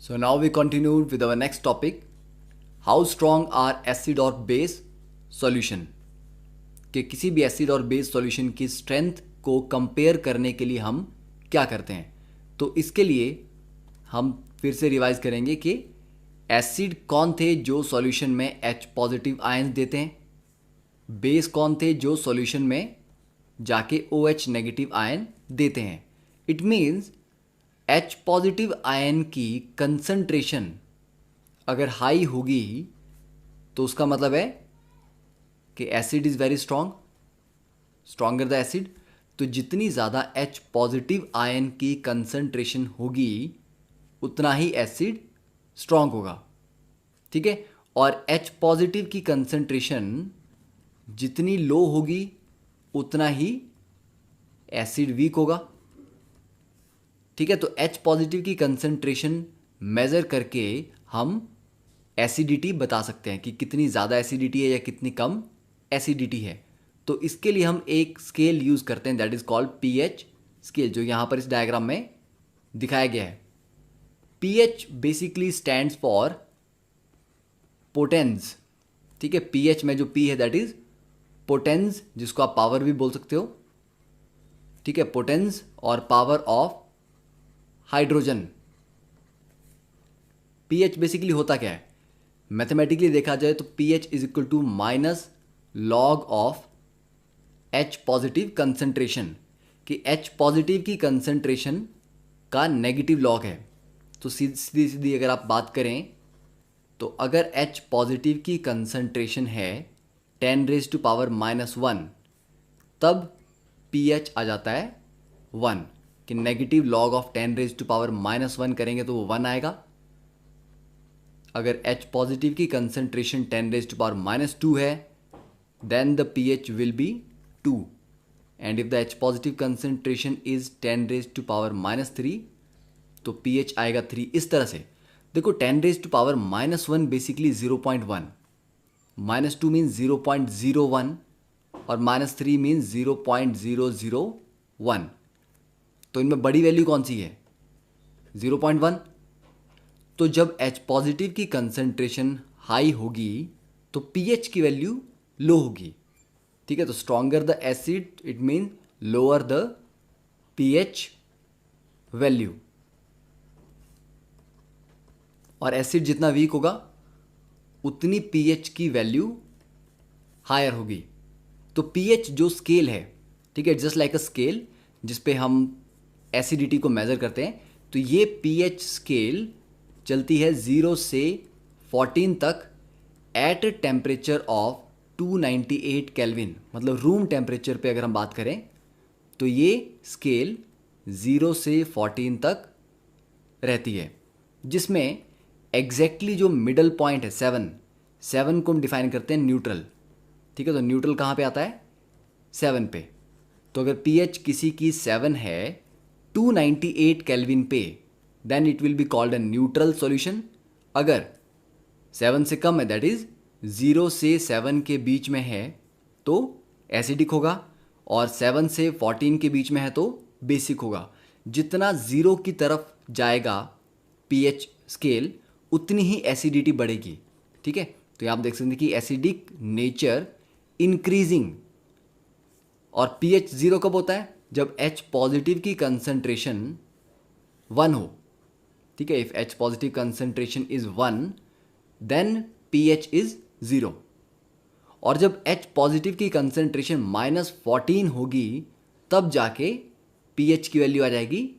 So now we continue with our next topic. How strong are acid or base solution? कि किसी भी acid और base solution की strength को compare करने के लिए हम क्या करते हैं। तो इसके लिए हम फिर से रिवाइज करेंगे कि एसिड कौन थे जो सॉल्यूशन में H पॉजिटिव आयंस देते हैं, बेस कौन थे जो सॉल्यूशन में जाके OH नेगेटिव आयन देते हैं। It means H positive ion की कंसंट्रेशन अगर हाई होगी तो उसका मतलब है कि acid is very stronger the acid. तो जितनी ज़्यादा H पॉजिटिव आयन की कंसंट्रेशन होगी उतना ही एसिड स्ट्रॉन्ग होगा, ठीक है। और H पॉजिटिव की कंसंट्रेशन जितनी लो होगी उतना ही एसिड वीक होगा, ठीक है। तो H पॉजिटिव की कंसंट्रेशन मेज़र करके हम एसिडिटी बता सकते हैं कि कितनी ज़्यादा एसिडिटी है या कितनी कम एसिडिटी है। तो इसके लिए हम एक स्केल यूज़ करते हैं, that is called pH scale, जो यहाँ पर इस डायग्राम में दिखाया गया है। PH basically stands for potence, ठीक है। पीएच में जो पी है दैट इज पोटेंस, जिसको आप पावर भी बोल सकते हो, ठीक है। पोटेंस और power of hydrogen. PH basically होता क्या है, मैथमेटिकली देखा जाए तो pH is equal to minus log of H positive concentration, कि H पॉजिटिव की कंसंट्रेशन का नेगेटिव लॉग है। तो सीधी सीधी अगर आप बात करें तो अगर H पॉजिटिव की कंसंट्रेशन है 10⁻⁻⁻1 तब pH आ जाता है 1, कि नेगेटिव लॉग ऑफ 10⁻⁻1 करेंगे तो वो 1 आएगा। अगर H पॉजिटिव की कंसंट्रेशन 10⁻⁻2 है then the pH will be 2, and if the H positive concentration is 10⁻⁻³ तो pH आएगा 3। इस तरह से देखो 10⁻⁻1 बेसिकली 0.1, -2 मीन्स 0.01 और -3 मीन्स 0.001। तो इनमें बड़ी वैल्यू कौन सी है, 0.1। तो जब H पॉजिटिव की कंसंट्रेशन हाई होगी तो pH की वैल्यू लो होगी, ठीक है। तो stronger the acid it mean lower the pH value, और एसिड जितना वीक होगा उतनी pH की वैल्यू हायर होगी। तो pH जो स्केल है, ठीक है, जस्ट लाइक अ स्केल जिस पे हम एसिडिटी को मेज़र करते हैं, तो ये pH स्केल चलती है 0 से 14 तक एट टेम्परेचर ऑफ 298 केल्विन। मतलब रूम टेम्परेचर पे अगर हम बात करें तो ये स्केल 0 से 14 तक रहती है, जिसमें एग्जैक्टली जो मिडल पॉइंट है 7 को हम डिफाइन करते हैं न्यूट्रल, ठीक है। तो न्यूट्रल कहाँ पे आता है, 7 पे। तो अगर pH किसी की 7 है 298 केल्विन पे then it will be called a neutral solution. अगर 7 से कम है दैट इज 0 से 7 के बीच में है तो एसिडिक होगा, और 7 से 14 के बीच में है तो बेसिक होगा। जितना 0 की तरफ जाएगा pH स्केल उतनी ही एसिडिटी बढ़ेगी, ठीक है। तो आप देख सकते हैं कि एसिडिक नेचर इंक्रीजिंग। और pH 0 कब होता है, जब H पॉजिटिव की कंसंट्रेशन 1 हो, ठीक है। If H positive concentration is 1 then pH is 0। और जब H पॉजिटिव की कंसंट्रेशन -14 होगी तब जाके pH की वैल्यू आ जाएगी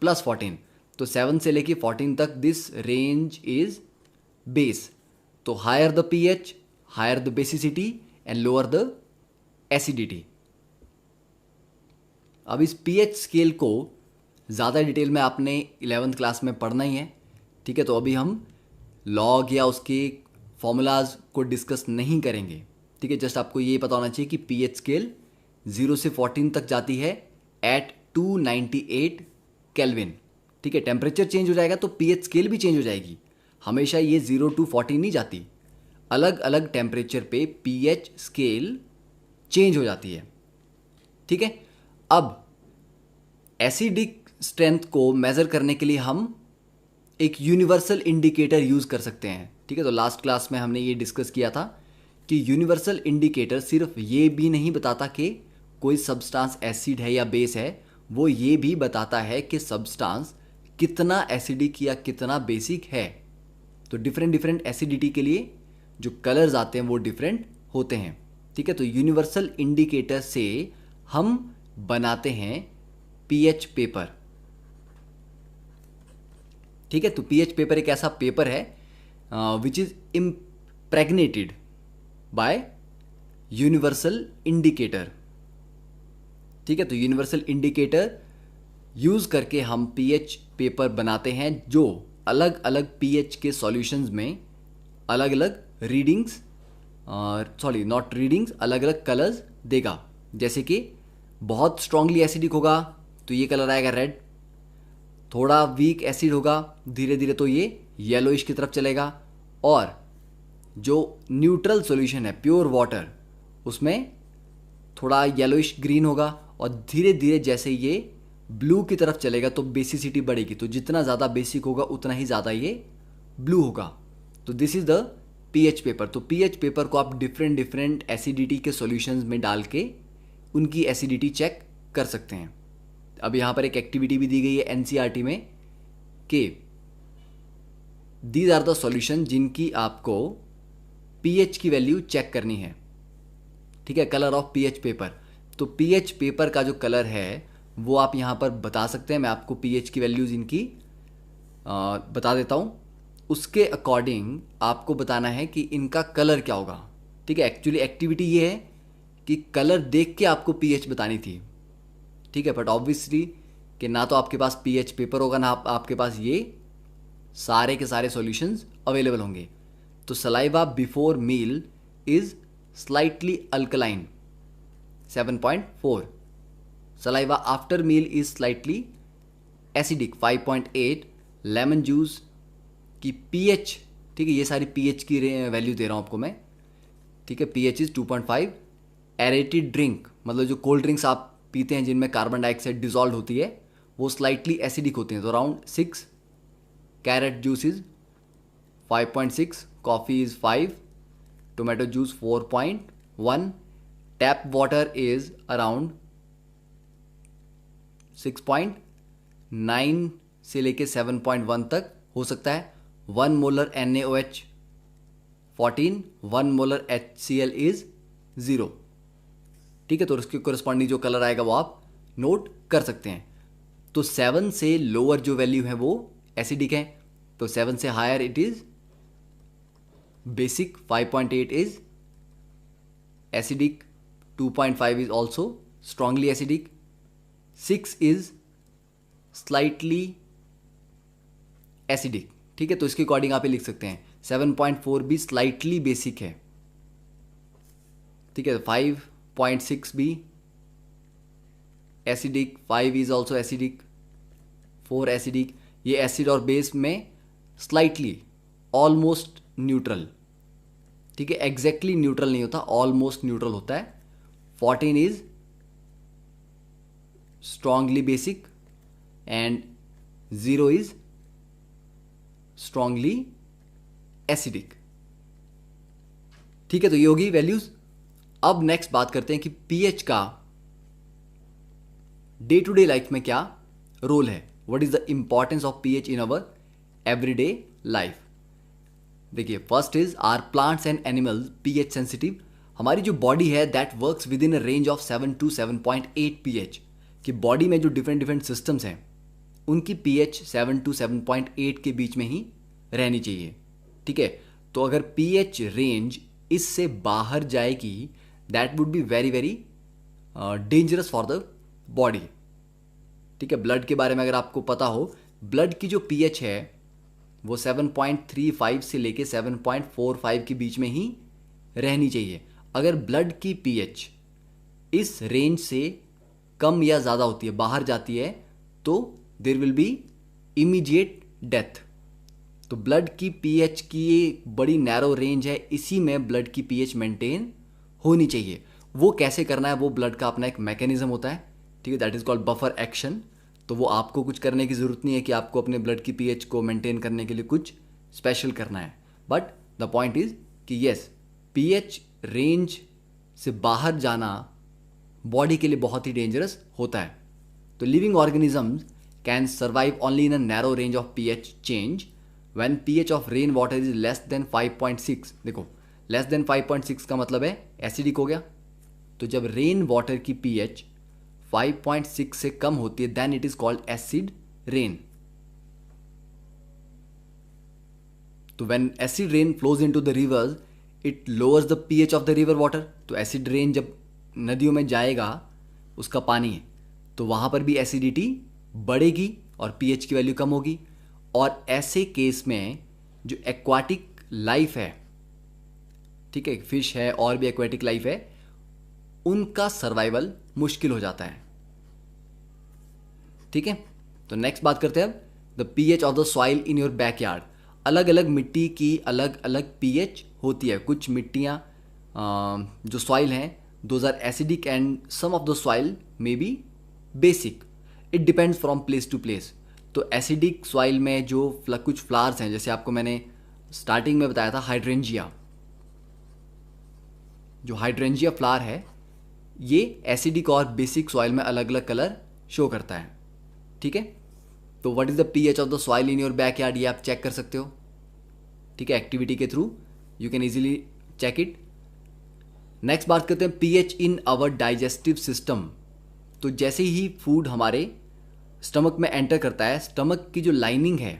+14। तो 7 से लेके 14 तक दिस रेंज इज बेस। तो higher the pH higher the basicity and lower the acidity. अब इस pH स्केल को ज़्यादा डिटेल में आपने 11th क्लास में पढ़ना ही है, ठीक है। तो अभी हम लॉग या उसके फॉर्मूलाज को डिस्कस नहीं करेंगे, ठीक है। जस्ट आपको ये पता होना चाहिए कि pH स्केल 0 से 14 तक जाती है एट 298 केल्विन, ठीक है। टेम्परेचर चेंज हो जाएगा तो pH स्केल भी चेंज हो जाएगी। हमेशा ये 0 to 14 नहीं जाती, अलग अलग टेम्परेचर पे pH स्केल चेंज हो जाती है, ठीक है। अब एसिडिक स्ट्रेंथ को मेज़र करने के लिए हम एक यूनिवर्सल इंडिकेटर यूज़ कर सकते हैं। ठीक है, तो लास्ट क्लास में हमने ये डिस्कस किया था कि यूनिवर्सल इंडिकेटर सिर्फ ये भी नहीं बताता कि कोई सब्सटेंस एसिड है या बेस है, वो ये भी बताता है कि सब्सटेंस कितना एसिडिक या कितना बेसिक है। तो डिफरेंट डिफरेंट एसिडिटी के लिए जो कलर्स आते हैं वो डिफरेंट होते हैं। ठीक है, तो यूनिवर्सल इंडिकेटर से हम बनाते हैं पीएच पेपर। ठीक है, तो पीएच पेपर एक ऐसा पेपर है which is impregnated bye universal indicator. ठीक है, तो यूनिवर्सल इंडिकेटर यूज करके हम पीएच पेपर बनाते हैं जो अलग अलग पीएच के सॉल्यूशंस में अलग अलग रीडिंग्स, सॉरी नॉट रीडिंग्स, अलग अलग कलर्स देगा। जैसे कि बहुत स्ट्रांगली एसिडिक होगा तो ये कलर आएगा रेड, थोड़ा वीक एसिड होगा धीरे धीरे तो ये येलोइश की तरफ चलेगा, और जो न्यूट्रल सॉल्यूशन है प्योर वाटर उसमें थोड़ा येलोइश ग्रीन होगा, और धीरे धीरे जैसे ये ब्लू की तरफ चलेगा तो बेसिसिटी बढ़ेगी। तो जितना ज़्यादा बेसिक होगा उतना ही ज़्यादा ये ब्लू होगा। तो this is the pH paper. तो पीएच पेपर को आप डिफरेंट डिफरेंट एसिडिटी के सॉल्यूशंस में डाल के उनकी एसिडिटी चेक कर सकते हैं। अब यहाँ पर एक एक्टिविटी भी दी गई है एनसीईआरटी में कि दीज आर द सॉल्यूशन जिनकी आपको पीएच की वैल्यू चेक करनी है। ठीक है, कलर ऑफ पीएच पेपर। तो पीएच पेपर का जो कलर है वो आप यहाँ पर बता सकते हैं। मैं आपको पीएच की वैल्यूज इनकी बता देता हूँ। उसके अकॉर्डिंग आपको बताना है कि इनका कलर क्या होगा। ठीक है, एक्चुअली एक्टिविटी ये है कि कलर देख के आपको पीएच बतानी थी। ठीक है, बट ऑब्वियसली कि ना तो आपके पास पीएच पेपर होगा ना आपके पास ये सारे के सारे सॉल्यूशंस अवेलेबल होंगे। तो saliva before meal is slightly alkaline 7.4, saliva after meal is slightly acidic 5.8, lemon juice की पीएच, ठीक है ये सारी पीएच की वैल्यू दे रहा हूँ आपको मैं। ठीक है, पीएच इज 2.5, एरेटेड ड्रिंक मतलब जो कोल्ड ड्रिंक्स आप पीते हैं जिनमें कार्बन डाइऑक्साइड डिजॉल्व होती है वो स्लाइटली एसिडिक होती हैं, तो around 6, carrot juice is 5.6, coffee is 5, tomato juice 4.1, tap water is around 6.9 से लेके 7.1 तक हो सकता है। 1 molar NaOH 14, 1 molar HCl is 0। ठीक है, तो उसके कोरस्पॉन्डिंग जो कलर आएगा वो आप नोट कर सकते हैं। तो 7 से लोअर जो वैल्यू है वो एसिडिक है, तो 7 से higher it is basic, 5.8 is acidic, 2.5 is also strongly acidic, 6 is slightly acidic. ठीक है, तो इसके अकॉर्डिंग आप ये लिख सकते हैं 7.4 भी स्लाइटली बेसिक है। ठीक है, 5.6 भी acidic, 5 is also acidic, 4 acidic. ये एसिड और बेस में स्लाइटली ऑलमोस्ट न्यूट्रल। ठीक है, एग्जैक्टली न्यूट्रल नहीं होता, ऑलमोस्ट न्यूट्रल होता है। 14 is strongly basic and 0 is strongly acidic. ठीक है, तो ये होगी वैल्यूज। अब नेक्स्ट बात करते हैं कि पीएच का डे टू डे लाइफ में क्या रोल है, what is the importance of pH in our everyday life. देखिए, first is are plants and animals pH sensitive. हमारी जो बॉडी है that works within a range of 7 to 7.8 pH. कि body में जो डिफरेंट डिफरेंट सिस्टम्स हैं उनकी pH 7 to 7.8 के बीच में ही रहनी चाहिए। ठीक है, तो अगर पीएच रेंज इससे बाहर जाएगी that would be very very dangerous for the body. ठीक है, ब्लड के बारे में अगर आपको पता हो, ब्लड की जो पीएच है वो 7.35 से लेके 7.45 के बीच में ही रहनी चाहिए। अगर ब्लड की पीएच इस रेंज से कम या ज़्यादा होती है, बाहर जाती है, तो there will be immediate death. तो ब्लड की पीएच की ये बड़ी नैरो रेंज है, इसी में ब्लड की पीएच मेंटेन होनी चाहिए। वो कैसे करना है, वो ब्लड का अपना एक मैकेनिज्म होता है। ठीक है, that is called buffer action. तो वो आपको कुछ करने की ज़रूरत नहीं है कि आपको अपने ब्लड की पीएच को मेंटेन करने के लिए कुछ स्पेशल करना है। बट द पॉइंट इज़ कि यस, पीएच रेंज से बाहर जाना बॉडी के लिए बहुत ही डेंजरस होता है। तो living organisms can survive only in a narrow range of pH change when pH of rain water is less than 5.6। देखो, लेस देन 5.6 का मतलब है एसिडिक हो गया। तो जब रेन वाटर की पीएच 5.6 से कम होती है then it is called acid rain. तो when acid rain flows into the rivers it lowers the pH of the river water. तो एसिड रेन जब नदियों में जाएगा उसका पानी, तो वहाँ पर भी एसिडिटी बढ़ेगी और पीएच की वैल्यू कम होगी। और ऐसे केस में जो एक्वाटिक लाइफ है, ठीक है, फिश है और भी एक्वाटिक लाइफ है, उनका सर्वाइवल मुश्किल हो जाता है। ठीक है, तो नेक्स्ट बात करते हैं अब the pH of the soil in your backyard. अलग अलग मिट्टी की अलग अलग पीएच होती है। कुछ मिट्टियाँ जो सॉइल हैं those are acidic and some of the soil may be basic. It depends from place to place. तो एसिडिक सॉइल में जो कुछ फ्लावर्स हैं, जैसे आपको मैंने स्टार्टिंग में बताया था हाइड्रेंजिया, जो हाइड्रेंजिया फ्लावर है ये एसिडिक और बेसिक सॉइल में अलग अलग कलर शो करता है। ठीक है, तो what is the pH of the soil in your backyard, ये आप चेक कर सकते हो। ठीक है, एक्टिविटी के through you can easily check it. Next बात करते हैं pH in our digestive system. तो जैसे ही फूड हमारे स्टमक में एंटर करता है, स्टमक की जो लाइनिंग है,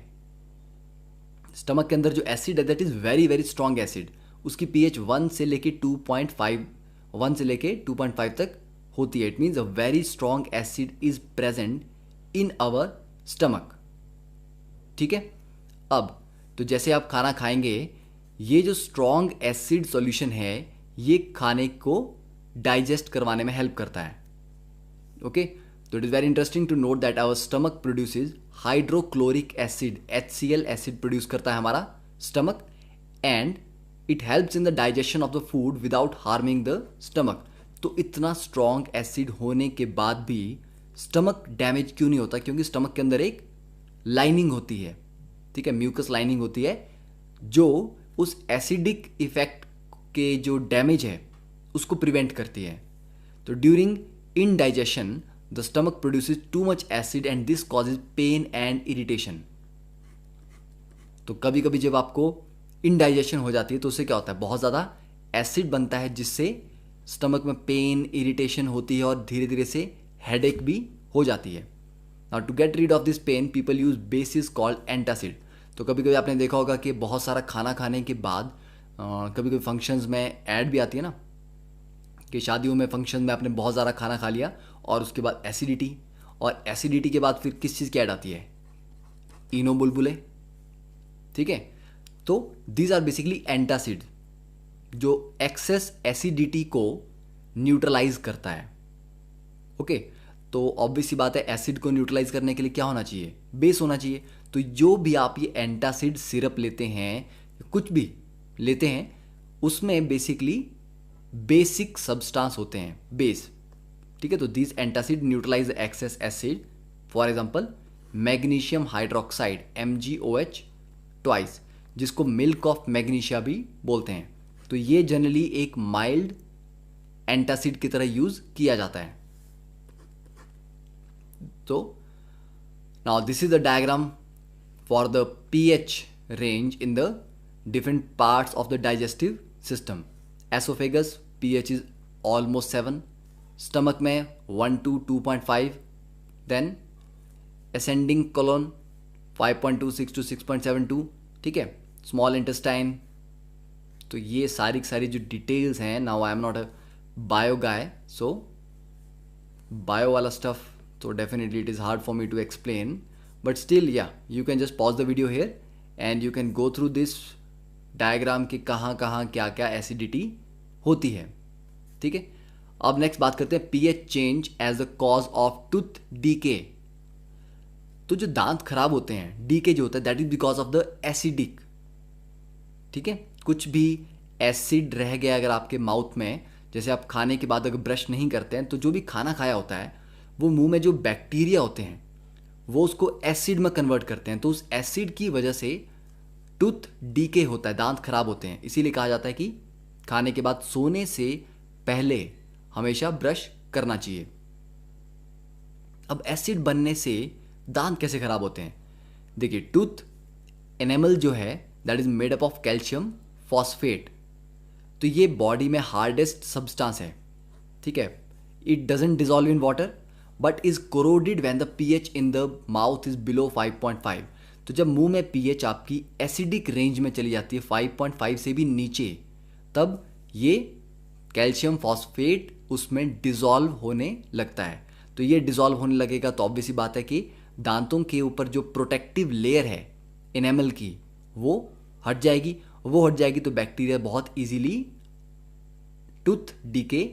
स्टमक के अंदर जो एसिड है that is very very strong acid, उसकी पीएच 1 से लेके 2.5 1 से लेके 2.5 तक होती है। It means a very strong acid is present in our stomach. ठीक है, अब तो जैसे आप खाना खाएंगे, ये जो स्ट्रॉन्ग एसिड सॉल्यूशन है ये खाने को डाइजेस्ट करवाने में हेल्प करता है। ओके, तो it is very interesting to note that our stomach produces hydrochloric acid, HCl acid produce करता है हमारा stomach, and it helps in the digestion of the food without harming the stomach. तो इतना strong acid होने के बाद भी stomach damage क्यों नहीं होता? क्योंकि स्टमक के अंदर एक लाइनिंग होती है, ठीक है, म्यूकस लाइनिंग होती है, जो उस एसिडिक इफेक्ट के जो डैमेज है उसको प्रिवेंट करती है। तो during indigestion the stomach produces too much acid and this causes pain and irritation. तो कभी कभी जब आपको इनडाइजेशन हो जाती है तो उससे क्या होता है, बहुत ज़्यादा एसिड बनता है जिससे स्टमक में पेन इरिटेशन होती है और धीरे धीरे से हेडेक भी हो जाती है। Now to get rid of this pain people use bases called antacid. तो कभी कभी आपने देखा होगा कि बहुत सारा खाना खाने के बाद कभी कभी फंक्शंस में ऐड भी आती है ना, कि शादियों में फंक्शन में आपने बहुत ज़्यादा खाना खा लिया और उसके बाद एसिडिटी, और एसिडिटी के बाद फिर किस चीज़ की ऐड आती है, इनो बुलबुले। ठीक है, तो दीज आर बेसिकली एंटासिड जो एक्सेस एसिडिटी को न्यूट्रलाइज करता है। ओके, तो ऑब्वियस सी बात है एसिड को न्यूट्रलाइज करने के लिए क्या होना चाहिए, बेस होना चाहिए। तो जो भी आप ये एंटासिड सिरप लेते हैं, कुछ भी लेते हैं, उसमें बेसिकली बेसिक सब्सटेंस होते हैं, बेस। ठीक है, तो this antacid neutralize excess acid, for example magnesium hydroxide MgOH twice, जिसको मिल्क ऑफ मैग्नीशिया भी बोलते हैं। तो ये जनरली एक माइल्ड एंटासिड की तरह यूज किया जाता है। तो now this is the diagram for the pH range in the different parts of the digestive system. Esophagus pH is almost 7, stomach में 1 to 2.5, then ascending colon 5.26 to 6.72, ठीक है, small intestine। तो ये सारी जो डिटेल्स हैं, now I am not a bio guy, so bio वाला stuff तो definitely it is hard for me to explain, but still yeah you can just pause the video here and you can go through this diagram के कहाँ कहाँ क्या क्या acidity होती है। ठीक है, अब नेक्स्ट बात करते हैं pH change as the cause of tooth decay. तो जो दांत खराब होते हैं, डीके जो होता है, that is because of the acidic. ठीक है, कुछ भी एसिड रह गया अगर आपके माउथ में, जैसे आप खाने के बाद अगर ब्रश नहीं करते हैं तो जो भी खाना खाया होता है वो मुंह में जो बैक्टीरिया होते हैं वो उसको एसिड में कन्वर्ट करते हैं, तो उस एसिड की वजह से टूथ डीके होता है, दांत खराब होते हैं। इसीलिए कहा जाता है कि खाने के बाद सोने से पहले हमेशा ब्रश करना चाहिए। अब एसिड बनने से दांत कैसे खराब होते हैं? देखिए, टूथ एनेमल जो है that is made up of calcium phosphate, तो ये बॉडी में हार्डेस्ट सब्सटेंस है, ठीक है। It doesn't dissolve in water but is corroded when the pH in the mouth is below 5.5। तो जब मुंह में पीएच आपकी एसिडिक रेंज में चली जाती है 5.5 से भी नीचे, तब ये कैल्शियम फॉस्फेट उसमें डिजॉल्व होने लगता है। तो ये डिजॉल्व होने लगेगा तो ऑब्वियसली बात है कि दांतों के ऊपर जो प्रोटेक्टिव लेयर है एनेमल की वो हट जाएगी। वो हट जाएगी तो बैक्टीरिया बहुत इजीली टूथ डीके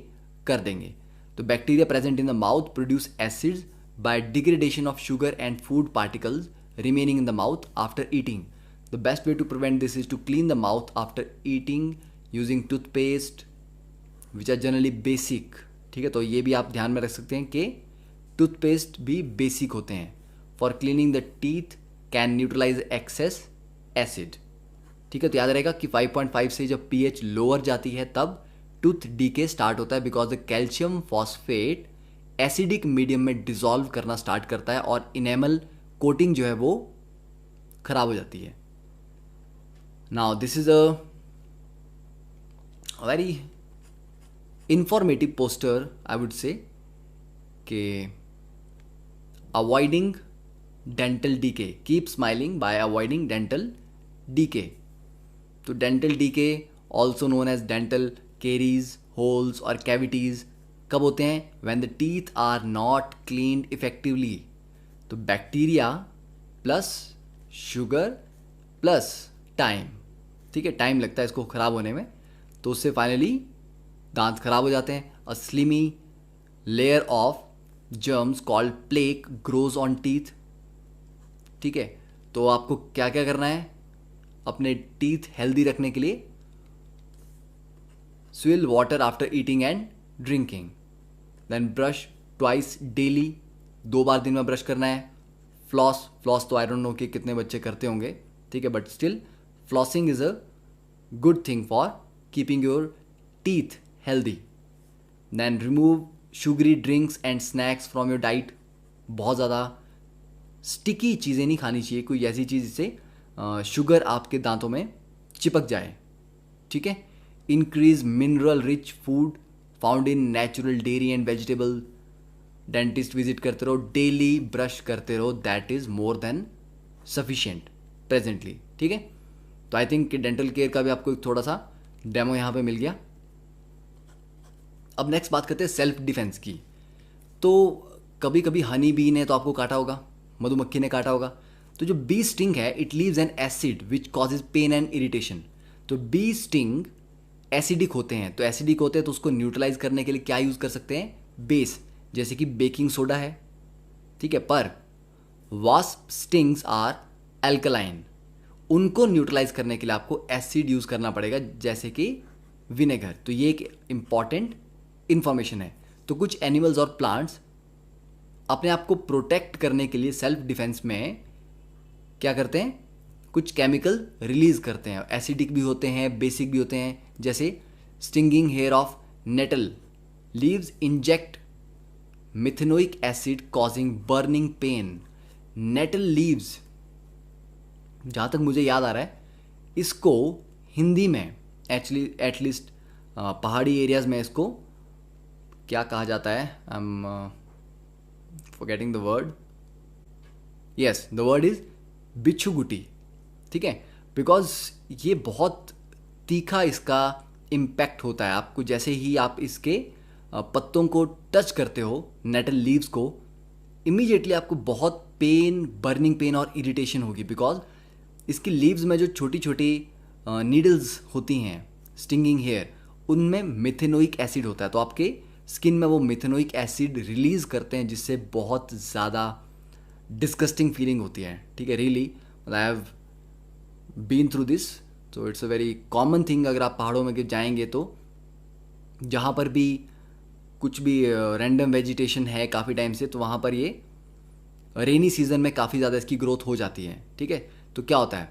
कर देंगे। तो bacteria present in the mouth produce acids bye degradation of sugar and food particles remaining in the mouth after eating. The best way to prevent this is to clean the mouth after eating using toothpaste which are generally basic। ठीक है, तो ये भी आप ध्यान में रख सकते हैं कि टूथपेस्ट भी बेसिक होते हैं। For cleaning the teeth can neutralize excess acid. ठीक है, तो याद रहेगा कि 5.5 से जब पीएच लोअर जाती है तब टूथ डीके स्टार्ट होता है, because the calcium phosphate acidic medium में डिजॉल्व करना स्टार्ट करता है और इनेमल कोटिंग जो है वो खराब हो जाती है। Now this is a very informative poster I would say कि avoiding dental decay, keep smiling by avoiding dental decay. तो dental decay also known as dental caries, holes और कैविटीज कब होते हैं? When the teeth are not cleaned effectively. तो bacteria plus sugar plus time, ठीक है, time लगता है इसको ख़राब होने में, तो उससे फाइनली दांत खराब हो जाते हैं। A slimy layer of germs called plaque grows on teeth. ठीक है, तो आपको क्या क्या करना है अपने टीथ हेल्दी रखने के लिए? Swill water after eating and drinking, then brush twice daily, 2 बार दिन में ब्रश करना है। फ्लॉस तो आई डोंट नो कि कितने बच्चे करते होंगे, ठीक है, but still flossing is a good thing for keeping your teeth healthy. Then remove sugary drinks and snacks from your diet. बहुत ज़्यादा स्टिकी चीज़ें नहीं खानी चाहिए, कोई ऐसी चीज़ जिससे शुगर आपके दांतों में चिपक जाए। ठीक है, increase mineral rich food found in natural dairy and vegetable. Dentist visit करते रहो, डेली ब्रश करते रहो, that is more than sufficient presently. ठीक है, तो आई थिंक कि डेंटल केयर का भी आपको एक थोड़ा सा डेमो यहाँ पे मिल गया। अब नेक्स्ट बात करते हैं सेल्फ डिफेंस की। तो कभी कभी हनी बी ने तो आपको काटा होगा, मधुमक्खी ने काटा होगा। तो जो बी स्टिंग है it leaves an acid which causes pain and irritation. तो बी स्टिंग एसिडिक होते हैं, तो एसिडिक होते हैं तो उसको न्यूट्रलाइज करने के लिए क्या यूज़ कर सकते हैं? बेस, जैसे कि बेकिंग सोडा है। ठीक है, पर वास्प स्टिंग्स आर एल्कलाइन, उनको न्यूट्रलाइज करने के लिए आपको एसिड यूज़ करना पड़ेगा, जैसे कि विनेगर। तो ये एक इंपॉर्टेंट इंफॉर्मेशन है। तो कुछ एनिमल्स और प्लांट्स अपने आप को प्रोटेक्ट करने के लिए सेल्फ डिफेंस में क्या करते हैं? कुछ केमिकल रिलीज करते हैं, एसिडिक भी होते हैं, बेसिक भी होते हैं। जैसे stinging hair of nettle leaves inject methanoic acid causing burning pain. Nettle leaves, जहाँ तक मुझे याद आ रहा है, इसको हिंदी में एक्चुअली एटलीस्ट पहाड़ी एरियाज में इसको क्या कहा जाता है? I am forgetting the word. Yes, the word is बिच्छू-गुटी। ठीक है, बिकॉज ये बहुत तीखा इसका इम्पैक्ट होता है। आपको जैसे ही आप इसके पत्तों को टच करते हो, नेटल लीव्स को, इमीडिएटली आपको बहुत पेन, बर्निंग पेन और इरिटेशन होगी, बिकॉज इसकी लीव्स में जो छोटी छोटी नीडल्स होती हैं, स्टिंगिंग हेयर, उनमें मिथेनोइक एसिड होता है। तो आपके स्किन में वो मिथेनोइक एसिड रिलीज करते हैं, जिससे बहुत ज़्यादा डिस्गस्टिंग फीलिंग होती है। ठीक है, really I have been through this, तो it's a very common thing. अगर आप पहाड़ों में जाएंगे तो जहाँ पर भी कुछ भी रैंडम वेजिटेशन है काफ़ी टाइम से, तो वहाँ पर ये रेनी सीजन में काफ़ी ज़्यादा इसकी ग्रोथ हो जाती है, ठीक है। तो क्या होता है,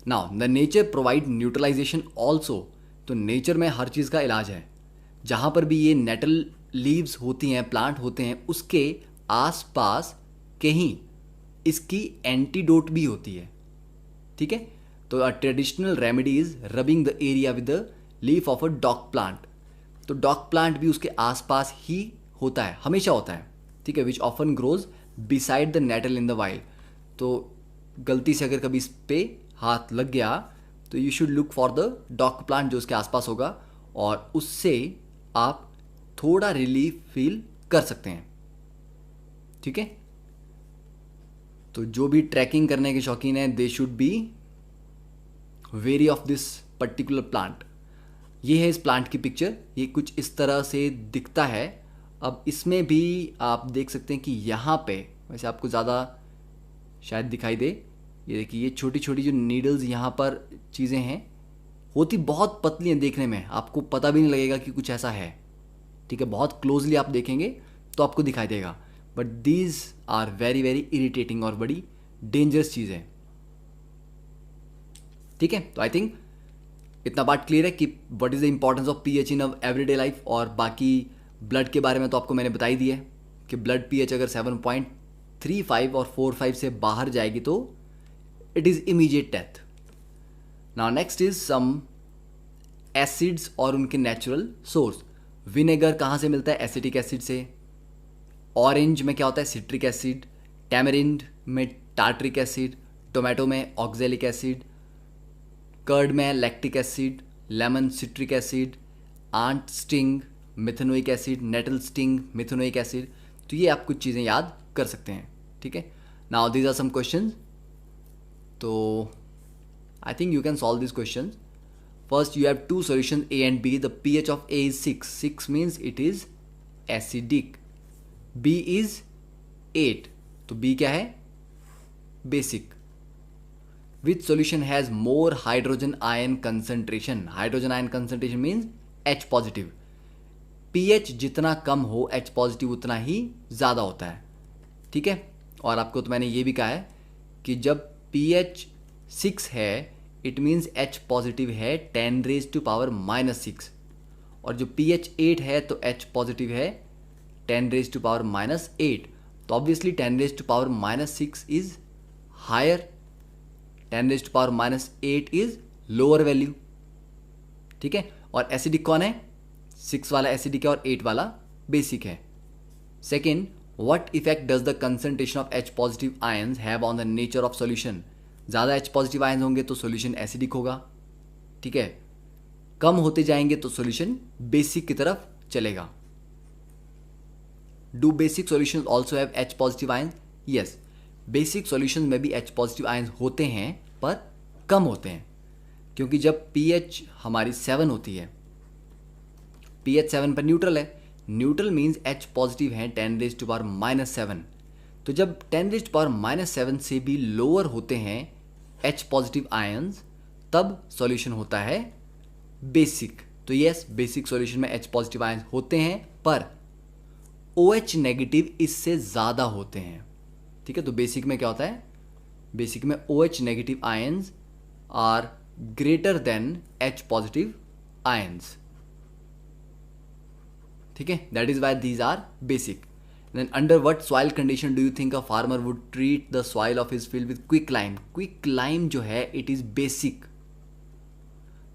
now the nature provide neutralization also, तो नेचर में हर चीज़ का इलाज है। जहाँ पर भी ये नेटल लीव्स होती हैं, प्लांट होते हैं, उसके आसपास कहीं इसकी एंटीडोट भी होती है, ठीक है। तो a traditional remedy is rubbing the area with the leaf of a dog plant, तो डॉग प्लांट भी उसके आसपास ही होता है, हमेशा होता है, ठीक है। Which often grows beside the nettle in the wild, तो गलती से अगर कभी इस पे हाथ लग गया तो you should look for the dog plant जो उसके आसपास होगा, और उससे आप थोड़ा रिलीफ फील कर सकते हैं, ठीक है। तो जो भी ट्रैकिंग करने के शौकीन हैं, they should be very of this particular plant. ये है इस प्लांट की पिक्चर, ये कुछ इस तरह से दिखता है। अब इसमें भी आप देख सकते हैं कि यहाँ पे, वैसे आपको ज़्यादा शायद दिखाई दे, ये देखिए ये छोटी छोटी जो नीडल्स यहाँ पर चीज़ें हैं, होती बहुत पतली हैं, देखने में आपको पता भी नहीं लगेगा कि कुछ ऐसा है, ठीक है। बहुत क्लोजली आप देखेंगे तो आपको दिखाई देगा, but these are very very irritating और बड़ी डेंजरस चीज़ है, ठीक है। तो आई थिंक इतना बात क्लियर है कि what is the importance of pH in everyday life. और बाकी ब्लड के बारे में तो आपको मैंने बता ही दिया है कि ब्लड पीएच अगर 7.35 और 45 से बाहर जाएगी तो it is immediate death. Now next is some acids और उनके नेचुरल सोर्स। विनेगर कहाँ से मिलता है? एसिटिक एसिड से। ऑरेंज में क्या होता है? Citric acid. टैमरिंड में टार्ट्रिक एसिड। टोमेटो में ऑक्जेलिक एसिड। कर्ड में lactic acid. Lemon citric acid. Ant sting methanoic acid. Nettle sting methanoic acid. तो ये आप कुछ चीज़ें याद कर सकते हैं, ठीक है। Now these are some questions, तो I think you can solve these questions. First, you have two solutions A and B. The pH of A is 6. 6 means it is acidic. B is 8. तो B क्या है? Basic. Which solution has more hydrogen ion concentration? Hydrogen ion concentration means H positive. pH जितना कम हो H positive उतना ही ज़्यादा होता है, ठीक है। और आपको तो मैंने ये भी कहा है कि जब pH 6 है इट मीन्स H पॉजिटिव है 10⁻⁻⁻6, और जो pH 8 है तो H पॉजिटिव है 10⁻⁻8। तो obviously 10⁻⁻6 is higher, 10⁻⁻8 is lower value, ठीक है। और एसिडिक कौन है? 6 वाला एसिडिक है और 8 वाला बेसिक है। Second, what effect does the concentration of H positive ions have on the nature of solution? ज़्यादा H पॉजिटिव आयंस होंगे तो सॉल्यूशन एसिडिक होगा, ठीक है। कम होते जाएंगे तो सॉल्यूशन बेसिक की तरफ चलेगा। Do basic solution also have H positive ions? Yes, basic solution में भी H पॉजिटिव आयंस होते हैं पर कम होते हैं, क्योंकि जब pH हमारी 7 होती है, pH 7 पर न्यूट्रल है, न्यूट्रल मीन्स H पॉजिटिव है 10⁻⁻7। तो जब 10⁻⁻7 से भी लोअर होते हैं H पॉजिटिव आयंस, तब सॉल्यूशन होता है बेसिक। तो यस, बेसिक सॉल्यूशन में H पॉजिटिव आयंस होते हैं पर OH नेगेटिव इससे ज़्यादा होते हैं, ठीक है। तो बेसिक में क्या होता है? बेसिक में OH negative ions are greater than H positive ions, ठीक है। That is why these are basic. Then under what soil condition do you think a farmer would treat the soil of his field with quicklime? Quicklime जो है it is basic.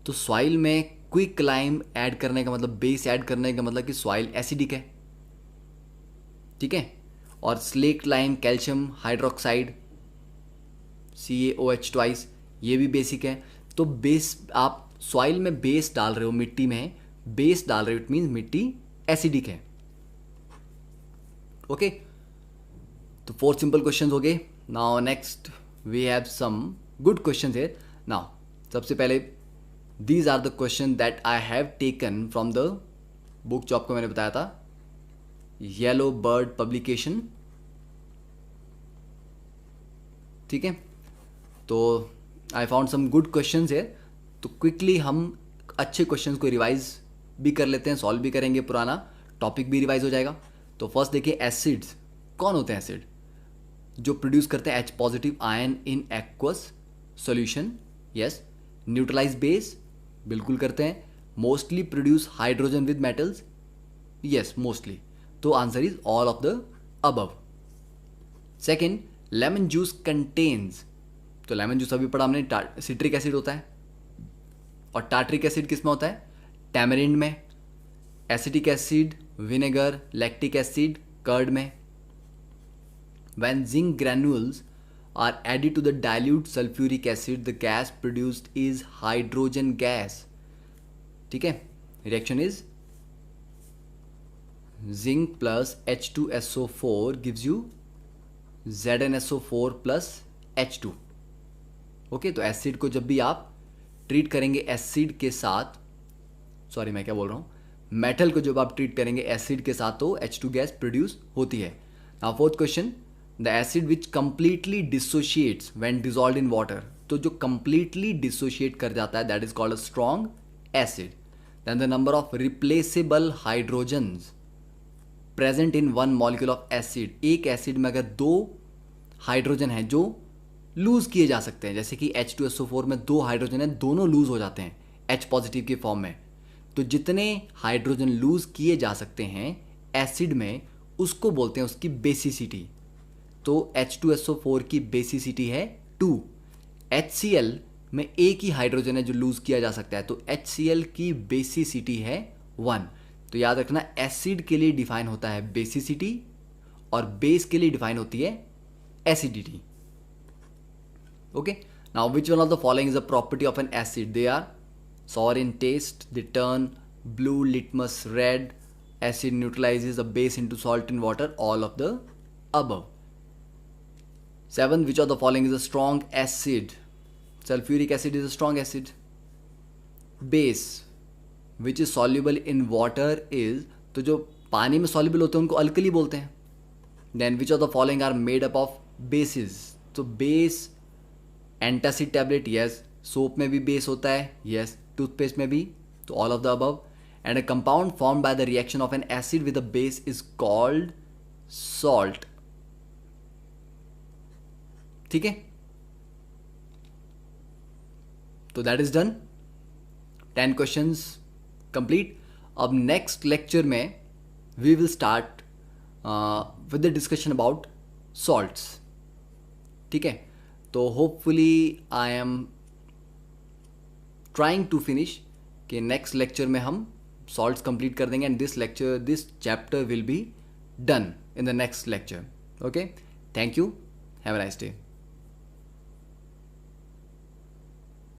तो soil में quicklime add करने का मतलब, base add करने का मतलब कि सॉइल एसिडिक है, ठीक है। और slate lime calcium hydroxide CaOH twice, ये भी बेसिक है। तो बेस, आप सॉइल में बेस डाल रहे हो, मिट्टी में बेस डाल रहे हो, इट मीन्स मिट्टी एसिडिक है, ओके। तो 4 सिंपल क्वेश्चन हो गए। Now next we have some good question here. Now सबसे पहले these are the question that I have taken from the book जो आपको मैंने बताया था, येलो बर्ड पब्लिकेशन, ठीक है। तो I found some good questions here. तो क्विकली हम अच्छे क्वेश्चंस को रिवाइज भी कर लेते हैं, सॉल्व भी करेंगे, पुराना टॉपिक भी रिवाइज हो जाएगा। तो फर्स्ट देखिए, एसिड्स कौन होते हैं? एसिड जो प्रोड्यूस करते हैं H positive ion in aqueous solution, yes. Neutralise base, बिल्कुल करते हैं। Mostly produce hydrogen with metals, yes mostly. तो answer is all of the above. Second, lemon juice contains, तो लेमन जूस अभी पढ़ा हमने, सिट्रिक एसिड होता है, और टार्ट्रिक एसिड किस में होता है? टैमरिंड में। Acetic acid, vinegar, lactic acid curd में। When zinc granules are added to the dilute sulfuric acid, the gas produced is hydrogen gas. ठीक है, reaction is zinc plus H2SO4 gives you ZnSO4 plus H2. Okay, तो acid को जब भी आप treat करेंगे acid के साथ, सॉरी मैं क्या बोल रहा हूँ, मेटल को जब आप ट्रीट करेंगे एसिड के साथ तो H2 गैस प्रोड्यूस होती है। Now fourth question, the acid which completely dissociates when dissolved in water, तो जो कंप्लीटली डिसोशिएट कर जाता है that is called a strong acid. Then the number of replaceable hydrogens present in one molecule of acid, एक acid में अगर दो hydrogen है जो लूज किए जा सकते हैं, जैसे कि H2SO4 में दो हाइड्रोजन है, दोनों लूज हो जाते हैं H पॉजिटिव के फॉर्म में, तो जितने हाइड्रोजन लूज किए जा सकते हैं एसिड में उसको बोलते हैं उसकी बेसिसिटी। तो H2SO4 की बेसिसिटी है 2। HCl में एक ही हाइड्रोजन है जो लूज किया जा सकता है, तो HCl की बेसिसिटी है 1। तो याद रखना, एसिड के लिए डिफाइन होता है बेसिसिटी और बेस के लिए डिफाइन होती है acidity. Okay, now which one of the following is a property of an acid? They are sour in taste, they turn blue, litmus red, acid neutralizes a base into salt in water, all of the above. 7, which of the following is a strong acid? Sulfuric acid is a strong acid. Base which is soluble in water is, तो जो पानी में soluble होते हैं उनको alkali बोलते हैं। Then which of the following are made up of bases? तो base, antacid tablet, yes. Soap में भी बेस होता है, यस। टूथपेस्ट में भी, तो all of the above. And a compound form by the reaction of an acid with a base is called salt. ठीक है, तो that is done, 10 questions complete. अब नेक्स्ट लेक्चर में we will start with the discussion about salts. ठीक है, तो hopefully I am trying to finish कि next lecture में हम सॉल्ट्स कंप्लीट कर देंगे and this chapter will be done in the next lecture. Okay, thank you, have a nice day.